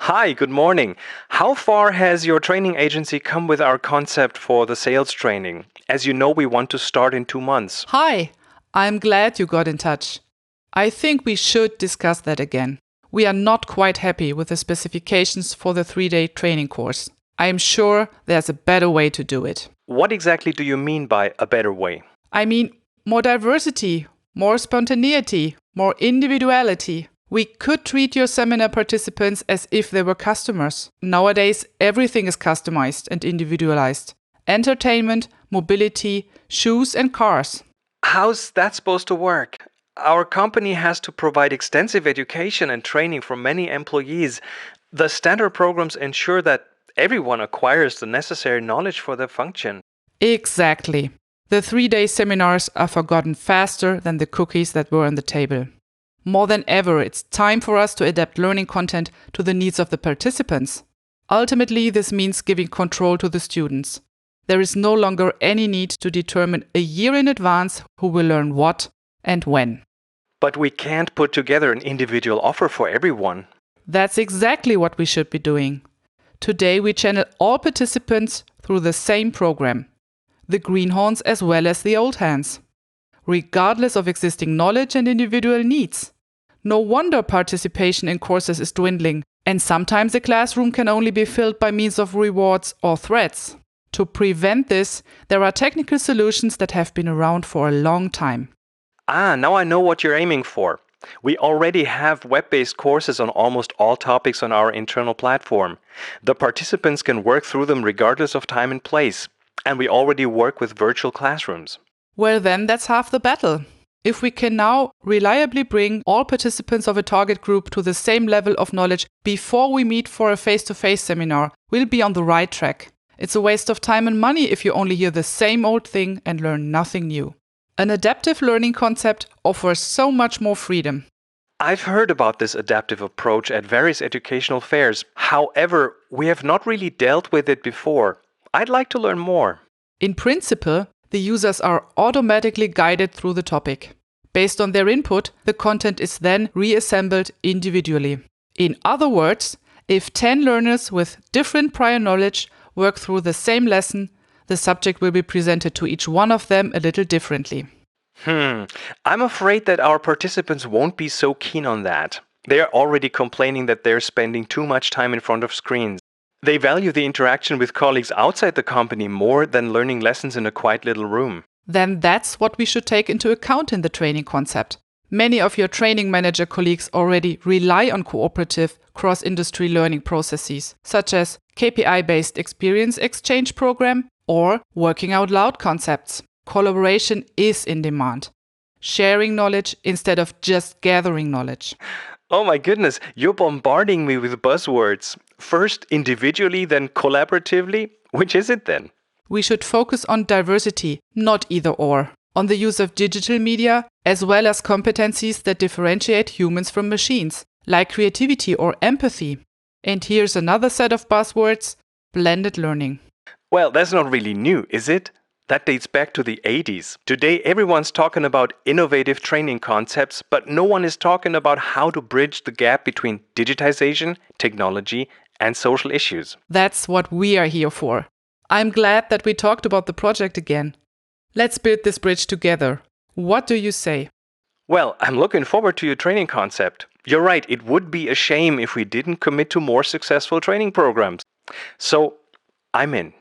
Hi, good morning. How far has your training agency come with our concept for the sales training? As you know, we want to start in 2 months. Hi, I'm glad you got in touch. I think we should discuss that again. We are not quite happy with the specifications for the 3-day training course. I am sure there's a better way to do it. What exactly do you mean by a better way? I mean, more diversity, more spontaneity, more individuality. We could treat your seminar participants as if they were customers. Nowadays, everything is customized and individualized. Entertainment, mobility, shoes and cars. How's that supposed to work? Our company has to provide extensive education and training for many employees. The standard programs ensure that everyone acquires the necessary knowledge for their function. Exactly. The 3-day seminars are forgotten faster than the cookies that were on the table. More than ever, it's time for us to adapt learning content to the needs of the participants. Ultimately, this means giving control to the students. There is no longer any need to determine a year in advance who will learn what and when. But we can't put together an individual offer for everyone. That's exactly what we should be doing. Today, we channel all participants through the same program, the greenhorns as well as the old hands, regardless of existing knowledge and individual needs. No wonder participation in courses is dwindling, and sometimes a classroom can only be filled by means of rewards or threats. To prevent this, there are technical solutions that have been around for a long time. Now I know what you're aiming for. We already have web-based courses on almost all topics on our internal platform. The participants can work through them regardless of time and place. And we already work with virtual classrooms. Well, then that's half the battle. If we can now reliably bring all participants of a target group to the same level of knowledge before we meet for a face-to-face seminar, we'll be on the right track. It's a waste of time and money if you only hear the same old thing and learn nothing new. An adaptive learning concept offers so much more freedom. I've heard about this adaptive approach at various educational fairs. However, we have not really dealt with it before. I'd like to learn more. In principle, the users are automatically guided through the topic. Based on their input, the content is then reassembled individually. In other words, if 10 learners with different prior knowledge work through the same lesson, the subject will be presented to each one of them a little differently. I'm afraid that our participants won't be so keen on that. They are already complaining that they're spending too much time in front of screens. They value the interaction with colleagues outside the company more than learning lessons in a quiet little room. Then that's what we should take into account in the training concept. Many of your training manager colleagues already rely on cooperative, cross-industry learning processes, such as KPI-based experience exchange program or working out loud concepts. Collaboration is in demand. Sharing knowledge instead of just gathering knowledge. Oh my goodness, you're bombarding me with buzzwords. First individually, then collaboratively. Which is it then? We should focus on diversity, not either or. On the use of digital media, as well as competencies that differentiate humans from machines, like creativity or empathy. And here's another set of buzzwords: blended learning. Well, that's not really new, is it? That dates back to the 80s. Today, everyone's talking about innovative training concepts, but no one is talking about how to bridge the gap between digitization, technology, and social issues. That's what we are here for. I'm glad that we talked about the project again. Let's build this bridge together. What do you say? Well, I'm looking forward to your training concept. You're right, it would be a shame if we didn't commit to more successful training programs. So, I'm in.